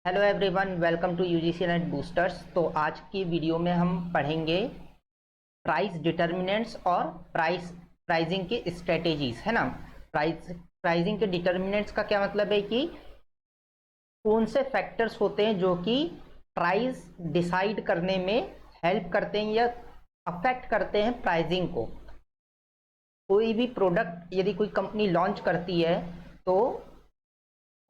Hello everyone, welcome to UGC NET boosters. तो आज की वीडियो में हम पढ़ेंगे प्राइस डिटर्मिनेंट्स और प्राइसिंग की स्ट्रेटेजीज, है ना। प्राइसिंग के डिटर्मिनेंट्स का क्या मतलब है कि कौन से फैक्टर्स होते हैं जो कि प्राइस डिसाइड करने में हेल्प करते हैं या अफेक्ट करते हैं प्राइसिंग को। कोई भी प्रोडक्ट यदि कोई कंपनी लॉन्च करती है तो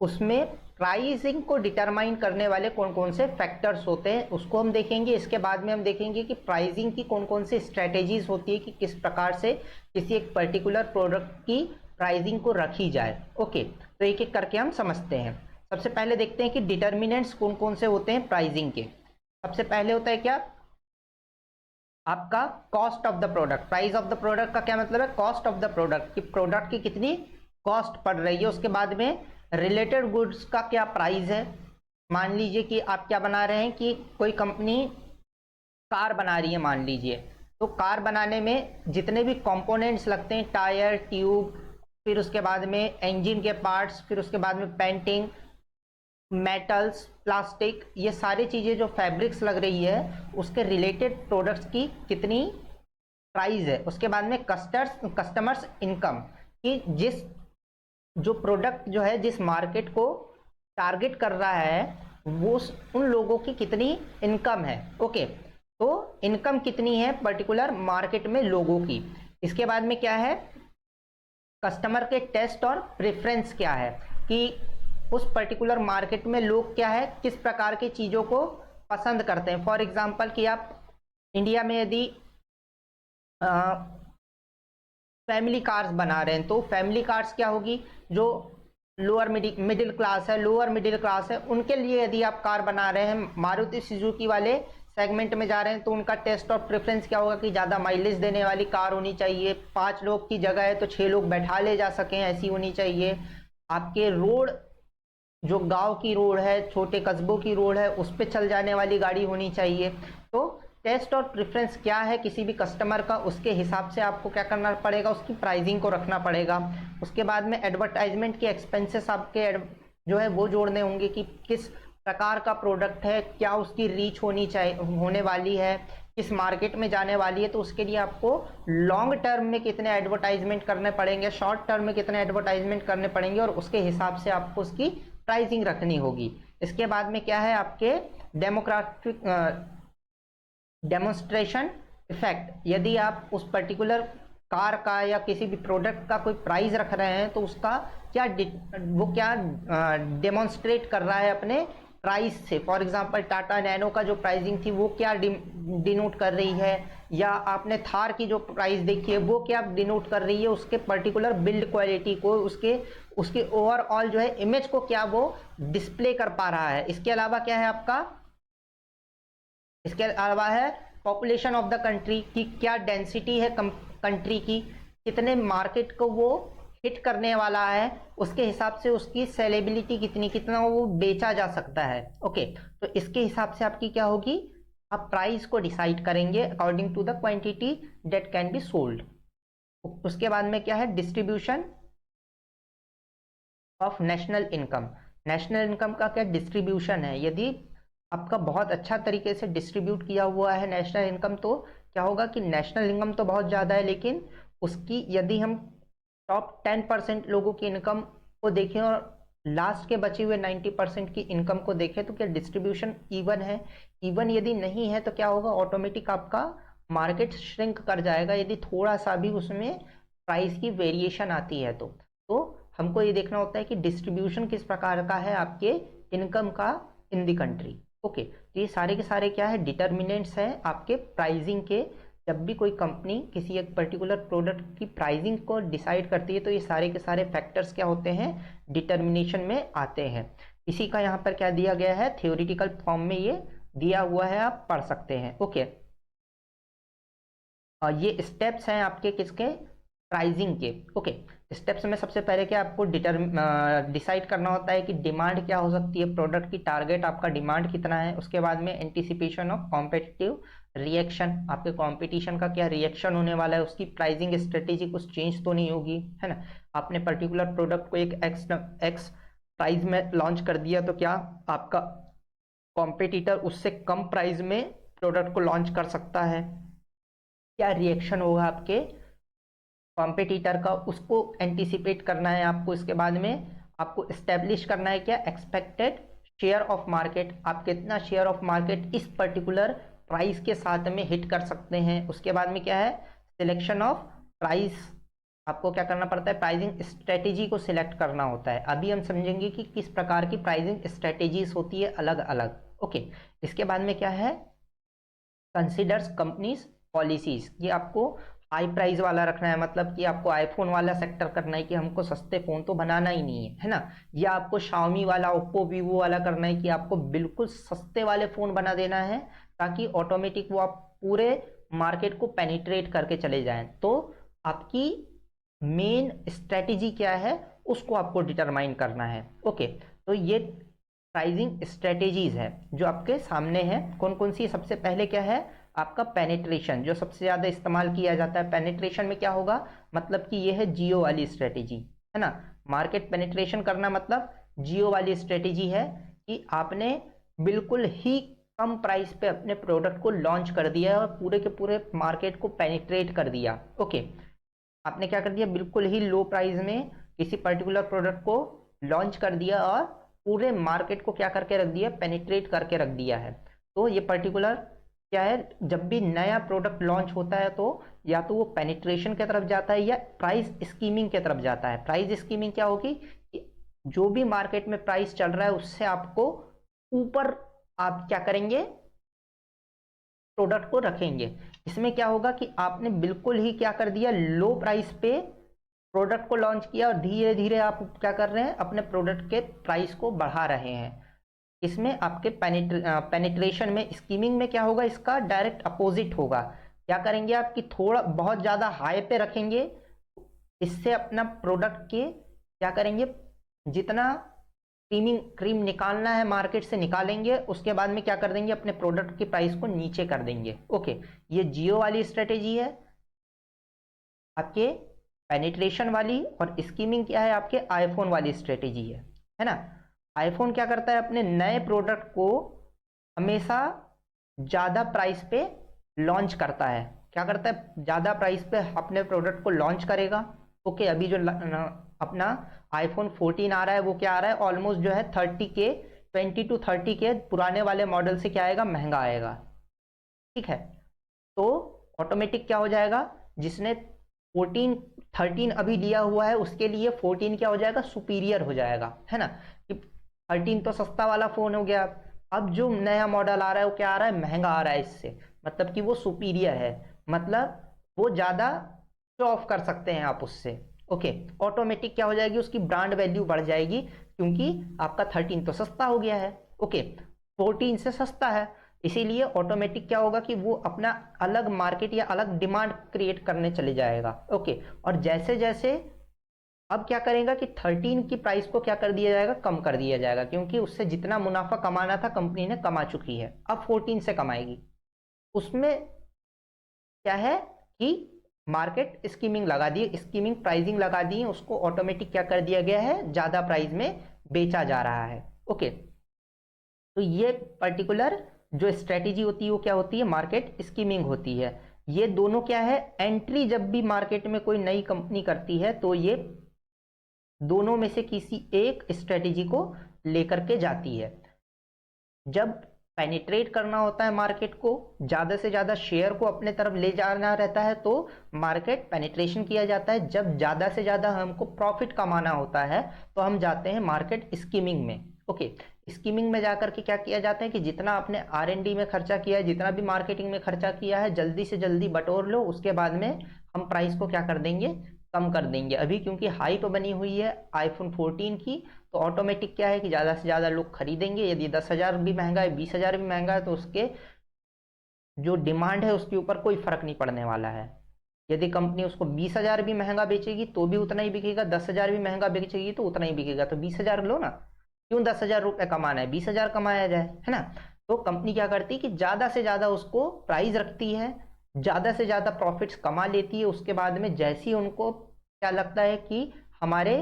उसमें प्राइसिंग को डिटरमाइन करने वाले कौन कौन से फैक्टर्स होते हैं उसको हम देखेंगे। इसके बाद में हम देखेंगे कि प्राइसिंग की कौन कौन सी स्ट्रेटेजीज होती है कि किस प्रकार से किसी एक पर्टिकुलर प्रोडक्ट की प्राइसिंग को रखी जाए। ओके, तो एक एक करके हम समझते हैं। सबसे पहले देखते हैं कि डिटर्मिनेंट्स कौन कौन से होते हैं प्राइसिंग के। सबसे पहले होता है क्या, आपका cost of the product. Price of the product का क्या मतलब है, कॉस्ट ऑफ द प्रोडक्ट, कि प्रोडक्ट की कितनी कॉस्ट पड़ रही है। उसके बाद में रिलेटेड गुड्स का क्या प्राइस है। मान लीजिए कि आप क्या बना रहे हैं कि कोई कंपनी कार बना रही है, मान लीजिए, तो कार बनाने में जितने भी कंपोनेंट्स लगते हैं, टायर, ट्यूब, फिर उसके बाद में इंजन के पार्ट्स, फिर उसके बाद में पेंटिंग, मेटल्स, प्लास्टिक, ये सारी चीज़ें जो फैब्रिक्स लग रही है उसके रिलेटेड प्रोडक्ट्स की कितनी प्राइस है। उसके बाद में कस्टमर्स इनकम, कि जिस जो प्रोडक्ट जो है जिस मार्केट को टारगेट कर रहा है वो उन लोगों की कितनी इनकम है। ओके, तो इनकम कितनी है पर्टिकुलर मार्केट में लोगों की। इसके बाद में क्या है, कस्टमर के टेस्ट और प्रेफरेंस क्या है, कि उस पर्टिकुलर मार्केट में लोग क्या है किस प्रकार की चीज़ों को पसंद करते हैं। फॉर एग्जांपल कि आप इंडिया में यदि फैमिली कार्स बना रहे हैं तो फैमिली कार्स क्या होगी, जो लोअर मिडिल क्लास है, लोअर मिडिल क्लास है, उनके लिए यदि आप कार बना रहे हैं, मारुति सुजुकी वाले सेगमेंट में जा रहे हैं, तो उनका टेस्ट और प्रेफरेंस क्या होगा कि ज़्यादा माइलेज देने वाली कार होनी चाहिए। 5 लोग की जगह है तो 6 लोग बैठा ले जा सकें, ऐसी होनी चाहिए। आपके रोड जो गांव की रोड है, छोटे कस्बों की रोड है, उस पर चल जाने वाली गाड़ी होनी चाहिए। तो टेस्ट और प्रेफरेंस क्या है किसी भी कस्टमर का, उसके हिसाब से आपको क्या करना पड़ेगा, उसकी प्राइसिंग को रखना पड़ेगा। उसके बाद में एडवर्टाइजमेंट के एक्सपेंसेस आपके जो है वो जोड़ने होंगे कि किस प्रकार का प्रोडक्ट है, क्या उसकी रीच होने वाली है, किस मार्केट में जाने वाली है। तो उसके लिए आपको लॉन्ग टर्म में कितने एडवर्टाइजमेंट करने पड़ेंगे, शॉर्ट टर्म में कितने एडवर्टाइजमेंट करने पड़ेंगे, और उसके हिसाब से आपको उसकी प्राइसिंग रखनी होगी। इसके बाद में क्या है, आपके डेमोन्स्ट्रेशन इफेक्ट। यदि आप उस पर्टिकुलर कार का या किसी भी प्रोडक्ट का कोई प्राइस रख रहे हैं तो उसका क्या वो क्या डेमोन्स्ट्रेट कर रहा है अपने प्राइस से। फॉर एग्जांपल टाटा नैनो का जो प्राइसिंग थी वो क्या डिनोट कर रही है, या आपने थार की जो प्राइस देखी है वो क्या डिनोट कर रही है, उसके पर्टिकुलर बिल्ड क्वालिटी को, उसके ओवरऑल जो है इमेज को क्या वो डिस्प्ले कर पा रहा है। इसके अलावा क्या है आपका, इसके अलावा है पॉपुलेशन ऑफ द कंट्री, की क्या डेंसिटी है कंट्री की, कितने मार्केट को वो हिट करने वाला है, उसके हिसाब से उसकी सेलेबिलिटी कितनी, कितना वो बेचा जा सकता है। ओके, तो इसके हिसाब से आपकी क्या होगी, आप प्राइस को डिसाइड करेंगे according to the quantity that can be sold. उसके बाद में क्या है, distribution of national income. National income का क्या डिस्ट्रीब्यूशन है। यदि आपका बहुत अच्छा तरीके से डिस्ट्रीब्यूट किया हुआ है नेशनल इनकम, तो क्या होगा कि नेशनल इनकम तो बहुत ज़्यादा है, लेकिन उसकी यदि हम टॉप 10% लोगों की इनकम को देखें और लास्ट के बचे हुए 90% की इनकम को देखें, तो क्या डिस्ट्रीब्यूशन इवन है। इवन यदि नहीं है तो क्या होगा, ऑटोमेटिक आपका मार्केट श्रिंक कर जाएगा यदि थोड़ा सा भी उसमें प्राइस की वेरिएशन आती है। तो हमको ये देखना होता है कि डिस्ट्रीब्यूशन किस प्रकार का है आपके इनकम का इन दी कंट्री। ओके, तो ये सारे के सारे क्या है, डिटर्मिनेंट्स हैं आपके प्राइसिंग के। जब भी कोई कंपनी किसी एक पर्टिकुलर प्रोडक्ट की प्राइसिंग को डिसाइड करती है तो ये सारे के सारे फैक्टर्स क्या होते हैं, डिटर्मिनेशन में आते हैं। इसी का यहाँ पर क्या दिया गया है, थ्योरेटिकल फॉर्म में ये दिया हुआ है, आप पढ़ सकते हैं। ओके, ये स्टेप्स हैं आपके किसके, प्राइसिंग के। ओके, स्टेप्स में सबसे पहले क्या आपको डिसाइड करना होता है कि डिमांड क्या हो सकती है प्रोडक्ट की, टारगेट आपका डिमांड कितना है। उसके बाद में एंटिसिपेशन ऑफ कॉम्पिटिटिव रिएक्शन, आपके कंपटीशन का क्या रिएक्शन होने वाला है, उसकी प्राइसिंग स्ट्रेटेजी कुछ चेंज तो नहीं होगी, है ना। आपने पर्टिकुलर प्रोडक्ट को एक एक्स प्राइस में लॉन्च कर दिया तो क्या आपका कॉम्पिटिटर उससे कम प्राइस में प्रोडक्ट को लॉन्च कर सकता है? क्या रिएक्शन होगा आपके कॉम्पिटिटर का, उसको एंटिसिपेट करना है आपको। इसके बाद में आपको इस्टेब्लिश करना है क्या, एक्सपेक्टेड शेयर ऑफ मार्केट, आप कितना शेयर ऑफ मार्केट इस पर्टिकुलर प्राइस के साथ में हिट कर सकते हैं। उसके बाद में क्या है, सिलेक्शन ऑफ प्राइस, आपको क्या करना पड़ता है, प्राइसिंग स्ट्रेटेजी को सिलेक्ट करना होता है। अभी हम समझेंगे कि किस प्रकार की प्राइसिंग स्ट्रेटेजीज होती है अलग अलग। ओके, इसके बाद में क्या है, कंसिडर्स कंपनीज पॉलिसीज, ये आपको हाई प्राइस वाला रखना है, मतलब कि आपको आईफोन वाला सेक्टर करना है कि हमको सस्ते फोन तो बनाना ही नहीं है, है ना। या आपको शाओमी वाला, ओप्पो, वीवो वाला करना है कि आपको बिल्कुल सस्ते वाले फोन बना देना है, ताकि ऑटोमेटिक वो आप पूरे मार्केट को पेनिट्रेट करके चले जाएं। तो आपकी मेन स्ट्रेटेजी क्या है, उसको आपको डिटरमाइन करना है। ओके, तो ये प्राइसिंग स्ट्रेटेजीज है जो आपके सामने है। कौन कौन सी, सबसे पहले क्या है आपका पेनिट्रेशन, जो सबसे ज्यादा इस्तेमाल किया जाता है। पेनिट्रेशन में क्या होगा, मतलब कि ये है जियो वाली स्ट्रेटेजी, है ना। मार्केट पेनिट्रेशन करना मतलब जियो वाली स्ट्रेटेजी है कि आपने बिल्कुल ही कम प्राइस पे अपने प्रोडक्ट को लॉन्च कर दिया और पूरे के पूरे मार्केट को पेनिट्रेट कर दिया। ओके, आपने क्या कर दिया, बिल्कुल ही लो प्राइस में किसी पर्टिकुलर प्रोडक्ट को लॉन्च कर दिया और पूरे मार्केट को क्या करके रख दिया, पेनिट्रेट करके रख दिया है। तो ये पर्टिकुलर क्या है, जब भी नया प्रोडक्ट लॉन्च होता है तो या तो वो पेनिट्रेशन की तरफ जाता है या प्राइस स्कीमिंग की तरफ जाता है। प्राइस स्कीमिंग क्या होगी, जो भी मार्केट में प्राइस चल रहा है उससे आपको ऊपर आप क्या करेंगे, प्रोडक्ट को रखेंगे। इसमें क्या होगा कि आपने बिल्कुल ही क्या कर दिया, लो प्राइस पे प्रोडक्ट को लॉन्च किया और धीरे धीरे आप क्या कर रहे हैं, अपने प्रोडक्ट के प्राइस को बढ़ा रहे हैं। इसमें आपके पेनिट्रेशन में, स्कीमिंग में क्या होगा, इसका डायरेक्ट अपोजिट होगा। क्या करेंगे आप कि थोड़ा बहुत ज़्यादा हाई पे रखेंगे, इससे अपना प्रोडक्ट के क्या करेंगे, जितना क्रीम निकालना है मार्केट से निकालेंगे, उसके बाद में क्या कर देंगे, अपने प्रोडक्ट की प्राइस को नीचे कर देंगे। ओके, ये जियो वाली स्ट्रेटेजी है आपके पेनिट्रेशन वाली, और स्कीमिंग क्या है, आपके आईफोन वाली स्ट्रेटेजी है ना। आईफोन क्या करता है, अपने नए प्रोडक्ट को हमेशा ज़्यादा प्राइस पे लॉन्च करता है। क्या करता है, ज़्यादा प्राइस पे अपने प्रोडक्ट को लॉन्च करेगा। ओके, अभी जो अपना आईफोन 14 आ रहा है वो क्या आ रहा है, ऑलमोस्ट जो है 30K, 20 to 30K पुराने वाले मॉडल से क्या आएगा, महंगा आएगा। ठीक है, तो ऑटोमेटिक क्या हो जाएगा, जिसने 13 अभी लिया हुआ है उसके लिए 14 क्या हो जाएगा, सुपीरियर हो जाएगा, है ना। कि 13 तो सस्ता वाला फोन हो गया, अब जो नया मॉडल आ रहा है वो क्या आ रहा है, महंगा आ रहा है इससे, मतलब कि वो सुपीरियर है, मतलब वो ज़्यादा शो ऑफ कर सकते हैं आप उससे। ओके, ऑटोमेटिक क्या हो जाएगी, उसकी ब्रांड वैल्यू बढ़ जाएगी, क्योंकि आपका 13 तो सस्ता हो गया है, ओके, 14 से सस्ता है, इसीलिए ऑटोमेटिक क्या होगा कि वो अपना अलग मार्केट या अलग डिमांड क्रिएट करने चले जाएगा। ओके, और जैसे जैसे अब क्या करेगा कि 13 की प्राइस को क्या कर दिया जाएगा, कम कर दिया जाएगा, क्योंकि उससे जितना मुनाफा कमाना था कंपनी ने कमा चुकी है, अब 14 से कमाएगी। उसमें क्या है कि मार्केट स्कीमिंग लगा दी, स्कीमिंग प्राइसिंग लगा दी, उसको ऑटोमेटिक क्या कर दिया गया है, ज्यादा प्राइस में बेचा जा रहा है। ओके, तो ये पर्टिकुलर जो स्ट्रेटेजी होती है वो क्या होती है, मार्केट स्कीमिंग होती है। ये दोनों क्या है, एंट्री जब भी मार्केट में कोई नई कंपनी करती है तो ये दोनों में से किसी एक स्ट्रेटेजी को लेकर के जाती है। जब पेनिट्रेट करना होता है मार्केट को, ज़्यादा से ज़्यादा शेयर को अपने तरफ ले जाना रहता है तो मार्केट पेनिट्रेशन किया जाता है। जब ज़्यादा से ज़्यादा हमको प्रॉफिट कमाना होता है तो हम जाते हैं मार्केट स्कीमिंग में। ओके, स्कीमिंग में जाकर के क्या किया जाता है कि जितना आपने R&D में खर्चा किया है, जितना भी मार्केटिंग में खर्चा किया है, जल्दी से जल्दी बटोर लो, उसके बाद में हम प्राइस को क्या कर देंगे, कम कर देंगे। अभी क्योंकि हाइप बनी हुई है आईफोन 14 की, तो ऑटोमेटिक क्या है कि ज़्यादा से ज़्यादा लोग खरीदेंगे। यदि 10,000 भी महंगा है, 20,000 भी महंगा है, तो उसके जो डिमांड है उसके ऊपर कोई फर्क नहीं पड़ने वाला है। यदि कंपनी उसको 20,000 भी महंगा बेचेगी तो भी उतना ही बिकेगा, 10,000 भी महंगा बेचेगी तो उतना ही बिकेगा। तो 20,000 लो ना, क्यों 10,000 रुपये कमाना है, 20,000 कमाया जाए, है ना। तो कंपनी क्या करती है कि ज़्यादा से ज़्यादा उसको प्राइस रखती है, ज़्यादा से ज़्यादा प्रॉफिट्स कमा लेती है। उसके बाद में जैसे ही उनको क्या लगता है कि हमारे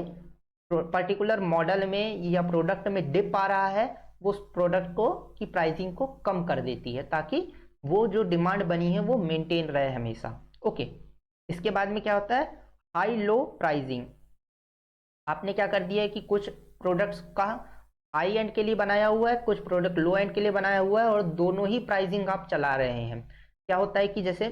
पर्टिकुलर मॉडल में या प्रोडक्ट में डिप आ रहा है, वो उस प्रोडक्ट को की प्राइसिंग को कम कर देती है ताकि वो जो डिमांड बनी है वो मेंटेन रहे हमेशा। ओके, इसके बाद में क्या होता है, हाई लो प्राइसिंग। आपने क्या कर दिया है कि कुछ प्रोडक्ट्स का हाई एंड के लिए बनाया हुआ है, कुछ प्रोडक्ट लो एंड के लिए बनाया हुआ है, और दोनों ही प्राइसिंग आप चला रहे हैं। क्या होता है कि जैसे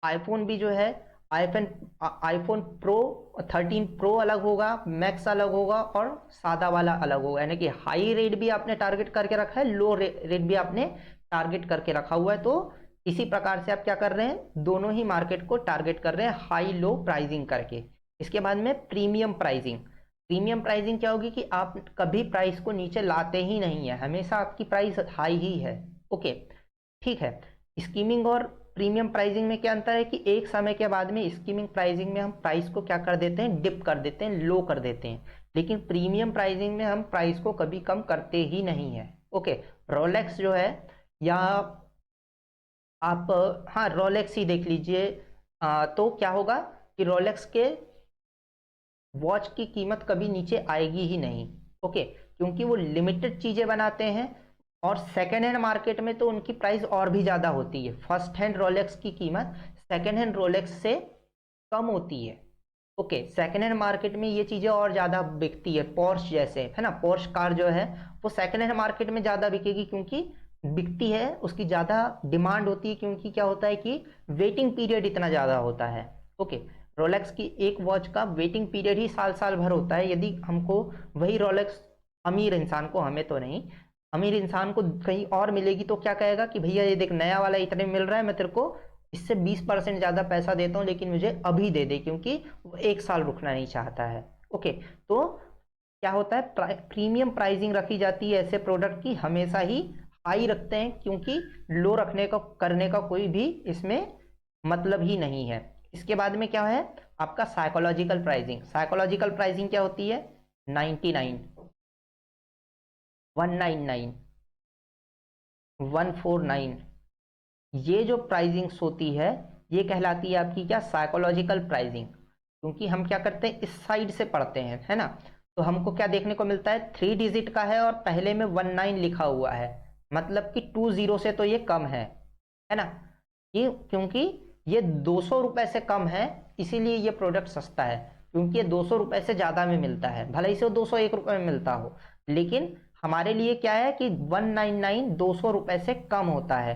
आईफोन भी जो है, आईफोन आईफोन प्रो 13 प्रो अलग होगा, मैक्स अलग होगा, और सादा वाला अलग होगा। यानी कि हाई रेट भी आपने टारगेट करके रखा है, लो रेट भी आपने टारगेट करके रखा हुआ है। तो इसी प्रकार से आप क्या कर रहे हैं, दोनों ही मार्केट को टारगेट कर रहे हैं हाई लो प्राइसिंग करके। इसके बाद में प्रीमियम प्राइसिंग। प्रीमियम प्राइसिंग क्या होगी कि आप कभी प्राइस को नीचे लाते ही नहीं है, हमेशा आपकी प्राइस हाई ही है। ओके, ठीक है। स्कीमिंग और प्रीमियम प्राइसिंग में क्या अंतर है कि एक समय के बाद में स्कीमिंग प्राइसिंग में हम प्राइस को क्या कर देते हैं, डिप कर देते हैं, लो कर देते हैं, लेकिन प्रीमियम प्राइसिंग में हम प्राइस को कभी कम करते ही नहीं है। ओके, रोलेक्स जो है, या आप हाँ रोलेक्स ही देख लीजिए, तो क्या होगा कि रोलेक्स के वॉच की कीमत कभी नीचे आएगी ही नहीं। ओके, क्योंकि वो लिमिटेड चीजें बनाते हैं, और सेकेंड हैंड मार्केट में तो उनकी प्राइस और भी ज्यादा होती है। फर्स्ट हैंड रोलेक्स की कीमत सेकेंड हैंड रोलेक्स से कम होती है। ओके, सेकेंड हैंड मार्केट में ये चीजें और ज्यादा बिकती है, पोर्श जैसे है ना, पोर्श कार जो है वो सेकेंड हैंड मार्केट में ज्यादा बिकेगी, क्योंकि बिकती है, उसकी ज्यादा डिमांड होती है, क्योंकि क्या होता है कि वेटिंग पीरियड इतना ज्यादा होता है। ओके, रोलेक्स की एक वॉच का वेटिंग पीरियड ही साल साल भर होता है। यदि हमको वही रोलेक्स अमीर इंसान को, हमें तो नहीं, अमीर इंसान को कहीं और मिलेगी तो क्या कहेगा कि भैया ये देख नया वाला इतने में मिल रहा है, मैं तेरे को इससे 20% ज्यादा पैसा देता हूँ, लेकिन मुझे अभी दे दे, क्योंकि वो एक साल रुकना नहीं चाहता है। ओके, तो क्या होता है, प्रीमियम प्राइसिंग रखी जाती है ऐसे प्रोडक्ट की, हमेशा ही हाई रखते हैं, क्योंकि लो रखने का करने का कोई भी इसमें मतलब ही नहीं है। इसके बाद में क्या है आपका साइकोलॉजिकल प्राइसिंग। साइकोलॉजिकल प्राइसिंग क्या होती है, 99, 199, 149, ये जो प्राइसिंग्स होती है ये कहलाती है आपकी क्या, साइकोलॉजिकल प्राइसिंग। क्योंकि हम क्या करते हैं, इस साइड से पढ़ते हैं, है ना, तो हमको क्या देखने को मिलता है, 3 डिजिट का है और पहले में 19 लिखा हुआ है, मतलब कि 20 से तो ये कम है ना। ये क्योंकि ये 200 रुपए से कम है, इसीलिए ये प्रोडक्ट सस्ता है, क्योंकि ये 200 रुपए से ज्यादा में मिलता है, भले ही से 201 रुपए में मिलता हो, लेकिन हमारे लिए क्या है कि 199 200 रुपए से कम होता है।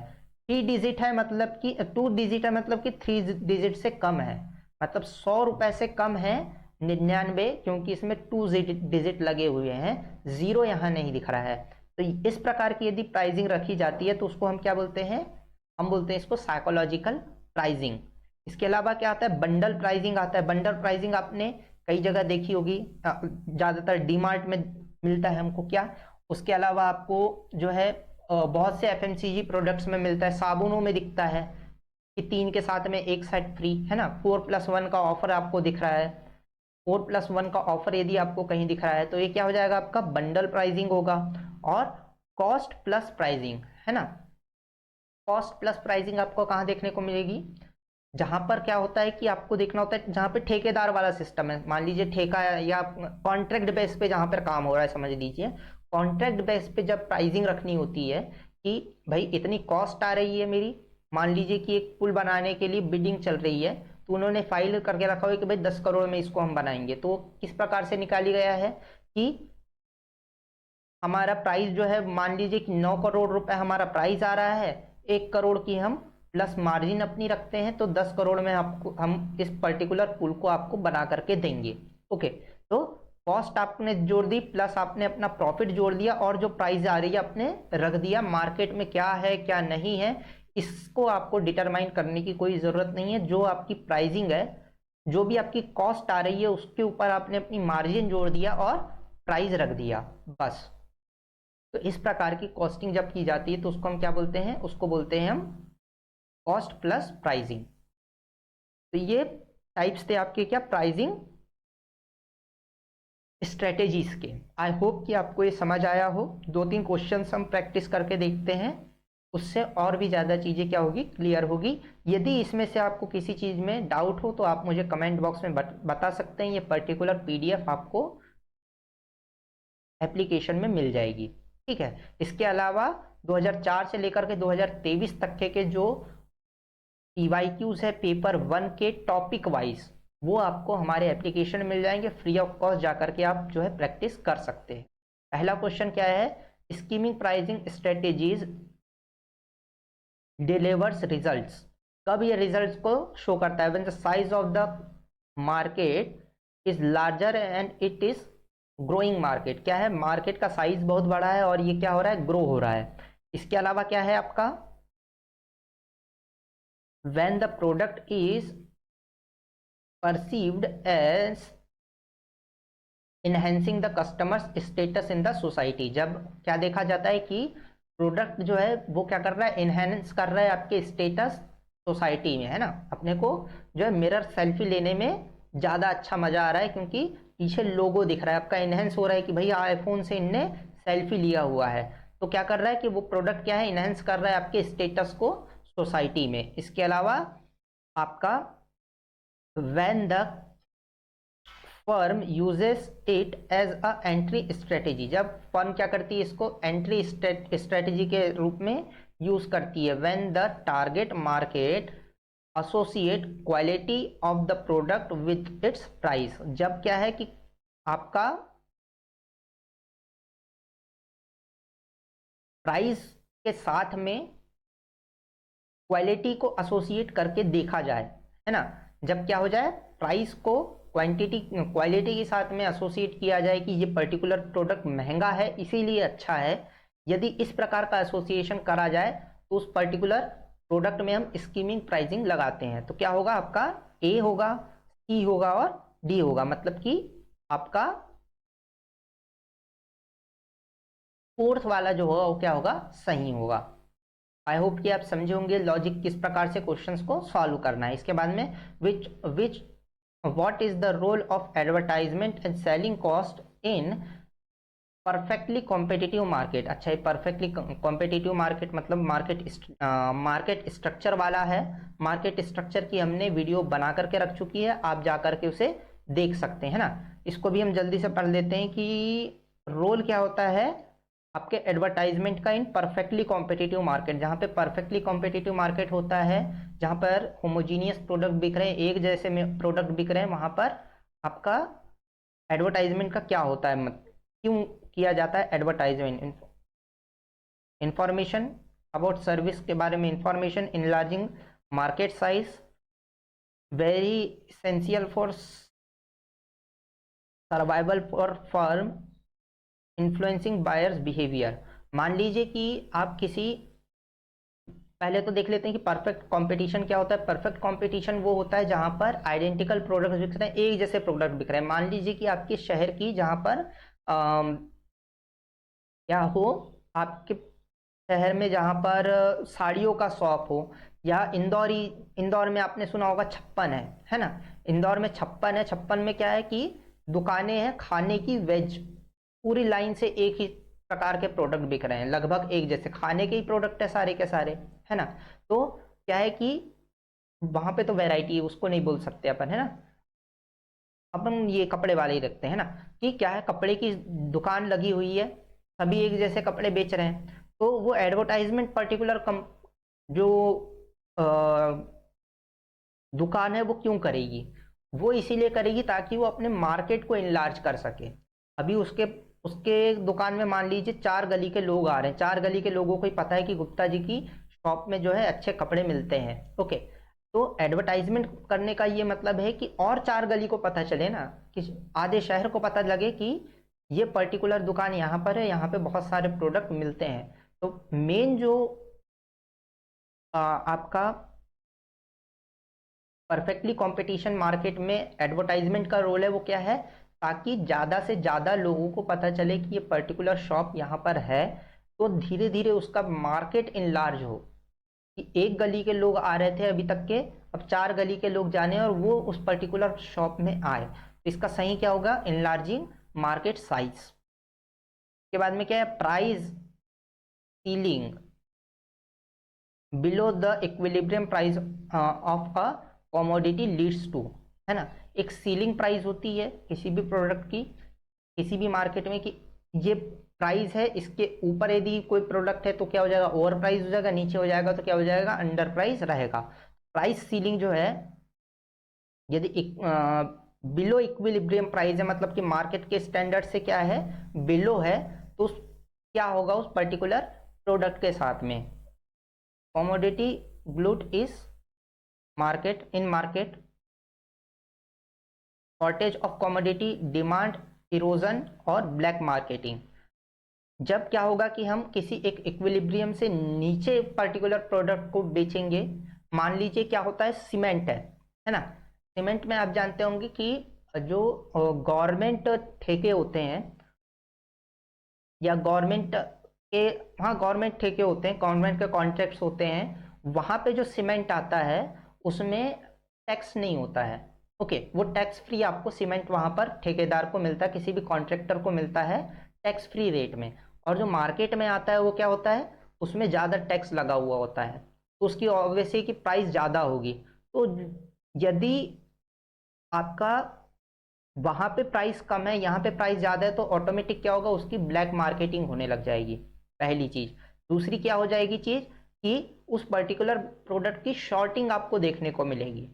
3 डिजिट है मतलब कि 2 डिजिट है मतलब कि 3 डिजिट से कम है, मतलब 100 रुपए से कम है 99, क्योंकि इसमें 2 डिजिट लगे हुए हैं, जीरो यहाँ नहीं दिख रहा है। तो इस प्रकार की यदि प्राइसिंग रखी जाती है तो उसको हम क्या बोलते हैं, हम बोलते हैं इसको साइकोलॉजिकल प्राइसिंग। इसके अलावा क्या आता है, बंडल प्राइसिंग आता है। बंडल प्राइसिंग आपने कई जगह देखी होगी, ज्यादातर डीमार्ट में मिलता है हमको क्या। उसके अलावा आपको जो है बहुत से एफएमसीजी प्रोडक्ट्स में मिलता है, साबुनों में दिखता है कि 3 के साथ में एक सेट फ्री, है ना, 4+1 का ऑफर आपको दिख रहा है। 4+1 का ऑफर यदि आपको कहीं दिख रहा है तो ये क्या हो जाएगा, आपका बंडल प्राइसिंग होगा। और कॉस्ट प्लस प्राइसिंग, है ना, कॉस्ट प्लस प्राइसिंग आपको कहाँ देखने को मिलेगी, जहां पर क्या होता है कि आपको देखना होता है जहां पे ठेकेदार वाला सिस्टम है, मान लीजिए ठेका या कॉन्ट्रैक्ट बेस पे जहां पर काम हो रहा है, समझ लीजिए कॉन्ट्रैक्ट बेस पे जब प्राइसिंग रखनी होती है कि भाई इतनी कॉस्ट आ रही है मेरी, मान लीजिए कि एक पुल बनाने के लिए बिडिंग चल रही है, तो उन्होंने फाइल करके रखा हुआ है कि भाई 10 करोड़ में इसको हम बनाएंगे, तो किस प्रकार से निकाली गया है कि हमारा प्राइस जो है, मान लीजिए कि 9 करोड़ रुपए हमारा प्राइस आ रहा है, 1 करोड़ की हम प्लस मार्जिन अपनी रखते हैं, तो 10 करोड़ में आपको हम इस पर्टिकुलर पुल को आपको बना करके देंगे। ओके, तो कॉस्ट आपने जोड़ दी प्लस आपने अपना प्रॉफिट जोड़ दिया, और जो प्राइस आ रही है आपने रख दिया, मार्केट में क्या है क्या नहीं है इसको आपको डिटरमाइन करने की कोई जरूरत नहीं है। जो आपकी प्राइसिंग है, जो भी आपकी कॉस्ट आ रही है उसके ऊपर आपने अपनी मार्जिन जोड़ दिया और प्राइस रख दिया, बस। तो इस प्रकार की कॉस्टिंग जब की जाती है तो उसको हम क्या बोलते हैं, उसको बोलते हैं हम कॉस्ट प्लस प्राइसिंग। तो ये टाइप्स थे आपके क्या, प्राइसिंग स्ट्रेटेजीज के। आई होप कि आपको ये समझ आया हो। 2-3 क्वेश्चंस हम प्रैक्टिस करके देखते हैं, उससे और भी ज़्यादा चीज़ें क्या होगी, क्लियर होगी। यदि इसमें से आपको किसी चीज़ में डाउट हो तो आप मुझे कमेंट बॉक्स में बता सकते हैं। ये पर्टिकुलर पीडीएफ आपको एप्लीकेशन में मिल जाएगी। ठीक है, इसके अलावा 2004 से लेकर के 2023 तक के जो PYQs है पेपर 1 के टॉपिक वाइज, वो आपको हमारे एप्लीकेशन में मिल जाएंगे, फ्री ऑफ कॉस्ट जाकर के आप जो है प्रैक्टिस कर सकते हैं। पहला क्वेश्चन क्या है, skimming pricing strategies delivers results. कब ये रिजल्ट्स को शो करता है, when the size of the market is larger and it is growing market. क्या है, मार्केट का साइज बहुत बड़ा है और ये क्या हो रहा है, ग्रो हो रहा है। इसके अलावा क्या है आपका, when the product is perceived as enhancing the customer's status in the society। जब क्या देखा जाता है कि प्रोडक्ट जो है वो क्या कर रहा है, एनहेंस कर रहा है आपके स्टेटस सोसाइटी में, है ना। अपने को जो है मिरर सेल्फी लेने में ज़्यादा अच्छा मज़ा आ रहा है क्योंकि पीछे लोगो दिख रहा है आपका, एनहेंस हो रहा है कि भाई आईफोन से इनने सेल्फी लिया हुआ है। तो क्या कर रहा है कि वो प्रोडक्ट क्या है, इनहेंस कर रहा है आपके स्टेटस को सोसाइटी में। इसके अलावा आपका when the firm uses it as a entry strategy. जब फर्म क्या करती है, इसको एंट्री स्ट्रेटेजी के रूप में यूज करती है। When the target market associate quality of the product with its price. जब क्या है कि आपका प्राइस के साथ में क्वालिटी को एसोसिएट करके देखा जाए, है ना। जब क्या हो जाए, प्राइस को क्वालिटी के साथ में एसोसिएट किया जाए कि ये पर्टिकुलर प्रोडक्ट महंगा है इसीलिए अच्छा है। यदि इस प्रकार का एसोसिएशन करा जाए तो उस पर्टिकुलर प्रोडक्ट में हम स्कीमिंग प्राइसिंग लगाते हैं। तो क्या होगा, आपका ए होगा, सी होगा और डी होगा, मतलब कि आपका फोर्थ वाला जो होगा वो क्या होगा, सही होगा। आई होप कि आप समझे होंगे लॉजिक किस प्रकार से क्वेश्चंस को सॉल्व करना है। इसके बाद में which what is the role of advertisement and selling cost in perfectly competitive market. अच्छा, ये परफेक्टली कॉम्पिटिटिव मार्केट मतलब मार्केट स्ट्रक्चर वाला है। मार्केट स्ट्रक्चर की हमने वीडियो बना करके रख चुकी है, आप जा करके उसे देख सकते हैं ना। इसको भी हम जल्दी से पढ़ लेते हैं कि रोल क्या होता है आपके एडवर्टाइजमेंट का इन परफेक्टली कॉम्पिटिटिव मार्केट। जहाँ पे परफेक्टली कॉम्पिटिटिव मार्केट होता है, जहाँ पर होमोजीनियस प्रोडक्ट बिक रहे हैं, एक जैसे में प्रोडक्ट बिक रहे हैं, वहाँ पर आपका एडवर्टाइजमेंट का क्या होता है, क्यों किया जाता है एडवर्टाइजमेंट। इंफॉर्मेशन अबाउट सर्विस के बारे में information, enlarging market size, very essential for survival for firm, influencing buyers behaviour. मान लीजिए कि आप किसी, पहले तो देख लेते हैं कि परफेक्ट कंपटीशन क्या होता है। परफेक्ट कंपटीशन वो होता है जहां पर आइडेंटिकल प्रोडक्ट्स बिक रहे हैं, एक जैसे प्रोडक्ट बिक रहे हैं। मान लीजिए कि आपके शहर की जहां पर क्या हो, आपके शहर में जहां पर साड़ियों का शॉप हो, या इंदौर में आपने सुना होगा 56 है ना। इंदौर में 56 है, 56 में क्या है कि दुकानें हैं खाने की, वेज, पूरी लाइन से एक ही प्रकार के प्रोडक्ट बिक रहे हैं, लगभग एक जैसे खाने के ही प्रोडक्ट है सारे के सारे, है ना। तो क्या है कि वहां पे तो वैरायटी है, उसको नहीं बोल सकते अपन, है ना। अपन ये कपड़े वाले ही रखते हैं ना, कि क्या है कपड़े की दुकान लगी हुई है, सभी एक जैसे कपड़े बेच रहे हैं। तो वो एडवर्टाइजमेंट पर्टिकुलर जो दुकान है वो क्यों करेगी, वो इसीलिए करेगी ताकि वो अपने मार्केट को इनलार्ज कर सके। अभी उसके उसके दुकान में मान लीजिए 4 गली के लोग आ रहे हैं, 4 गली के लोगों को ही पता है कि गुप्ता जी की शॉप में जो है अच्छे कपड़े मिलते हैं। ओके, तो एडवर्टाइजमेंट करने का ये मतलब है कि और 4 गली को पता चले ना, कि आधे शहर को पता लगे कि ये पर्टिकुलर दुकान यहाँ पर है, यहाँ पे बहुत सारे प्रोडक्ट मिलते हैं। तो मेन जो आपका परफेक्टली कंपटीशन मार्केट में एडवर्टाइजमेंट का रोल है वो क्या है, ताकि ज़्यादा से ज़्यादा लोगों को पता चले कि ये पर्टिकुलर शॉप यहाँ पर है, तो धीरे धीरे उसका मार्केट इनलार्ज हो। कि एक गली के लोग आ रहे थे अभी तक के, अब 4 गली के लोग जाने और वो उस पर्टिकुलर शॉप में आए, तो इसका सही क्या होगा, इनलार्जिंग मार्केट साइज। के बाद में क्या है, price ceiling below the equilibrium price of a commodity leads to, है ना। एक सीलिंग प्राइस होती है किसी भी प्रोडक्ट की, किसी भी मार्केट में, कि ये प्राइस है, इसके ऊपर यदि कोई प्रोडक्ट है तो क्या हो जाएगा, ओवर प्राइस हो जाएगा, नीचे हो जाएगा तो क्या हो जाएगा, अंडर प्राइस रहेगा। प्राइस सीलिंग जो है, यदि बिलो इक्विलिब्रियम प्राइस है, मतलब कि मार्केट के स्टैंडर्ड से क्या है, बिलो है, तो क्या होगा उस पर्टिकुलर प्रोडक्ट के साथ में। Commodity glut is market, in market shortage of commodity, demand erosion और ब्लैक मार्केटिंग। जब क्या होगा कि हम किसी एक इक्विलिब्रियम से नीचे पर्टिकुलर प्रोडक्ट को बेचेंगे, मान लीजिए क्या होता है, सीमेंट है ना। सीमेंट में आप जानते होंगे कि जो गवर्नमेंट ठेके होते हैं या गवर्नमेंट के, हाँ गवर्नमेंट ठेके होते हैं, गवर्नमेंट के कॉन्ट्रैक्ट्स होते हैं, वहाँ पे जो सीमेंट आता है उसमें टैक्स नहीं होता है। ओके, वो टैक्स फ्री आपको सीमेंट वहाँ पर ठेकेदार को मिलता है, किसी भी कॉन्ट्रैक्टर को मिलता है टैक्स फ्री रेट में। और जो मार्केट में आता है वो क्या होता है, उसमें ज़्यादा टैक्स लगा हुआ होता है, तो उसकी ऑब्वियसली की प्राइस ज़्यादा होगी। तो यदि आपका वहां पे प्राइस कम है, यहाँ पे प्राइस ज़्यादा है, तो ऑटोमेटिक क्या होगा, उसकी ब्लैक मार्केटिंग होने लग जाएगी, पहली चीज़। दूसरी क्या हो जाएगी चीज़, कि उस पर्टिकुलर प्रोडक्ट की शॉर्टिंग आपको देखने को मिलेगी।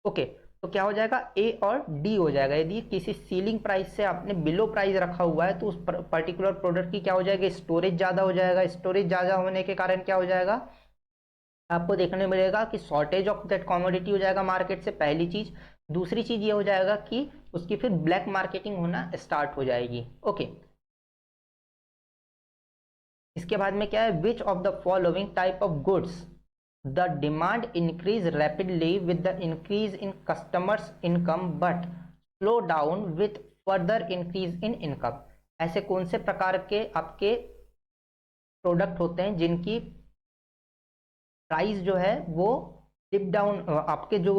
ओके, तो क्या हो जाएगा, ए और डी हो जाएगा। यदि किसी सीलिंग प्राइस से आपने बिलो प्राइस रखा हुआ है तो उस पर्टिकुलर प्रोडक्ट की क्या हो जाएगी, स्टोरेज ज़्यादा हो जाएगा। स्टोरेज ज़्यादा होने के कारण क्या हो जाएगा, आपको देखने मिलेगा कि शॉर्टेज ऑफ दैट कमोडिटी हो जाएगा मार्केट से, पहली चीज। दूसरी चीज ये हो जाएगा कि उसकी फिर ब्लैक मार्केटिंग होना स्टार्ट हो जाएगी। ओके, इसके बाद में क्या है, which of the following type of goods the demand increase rapidly with the increase in customers income but slow down with further increase in income. ऐसे कौन से प्रकार के आपके प्रोडक्ट होते हैं जिनकी प्राइस जो है वो डिप डाउन, आपके जो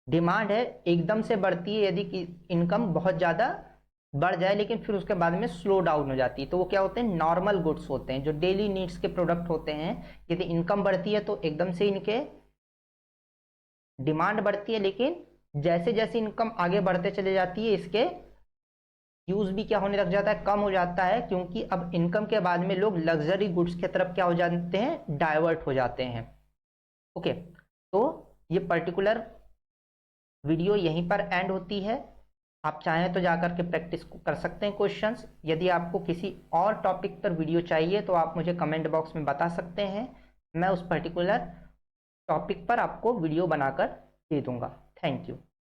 डिमांड है एकदम से बढ़ती है, यदि कि इनकम बहुत ज़्यादा बढ़ जाए लेकिन फिर उसके बाद में स्लो डाउन हो जाती है, तो वो क्या होते हैं, नॉर्मल गुड्स होते हैं, जो डेली नीड्स के प्रोडक्ट होते हैं। यदि इनकम बढ़ती है तो एकदम से इनके डिमांड बढ़ती है, लेकिन जैसे जैसे इनकम आगे बढ़ते चले जाती है इसके यूज भी क्या होने लग जाता है, कम हो जाता है, क्योंकि अब इनकम के बाद में लोग लग्जरी गुड्स की तरफ क्या हो जाते हैं, डाइवर्ट हो जाते हैं। ओके, तो ये पर्टिकुलर वीडियो यहीं पर एंड होती है। आप चाहें तो जाकर के प्रैक्टिस कर सकते हैं क्वेश्चंस। यदि आपको किसी और टॉपिक पर वीडियो चाहिए तो आप मुझे कमेंट बॉक्स में बता सकते हैं, मैं उस पर्टिकुलर टॉपिक पर आपको वीडियो बनाकर दे दूंगा। Thank you.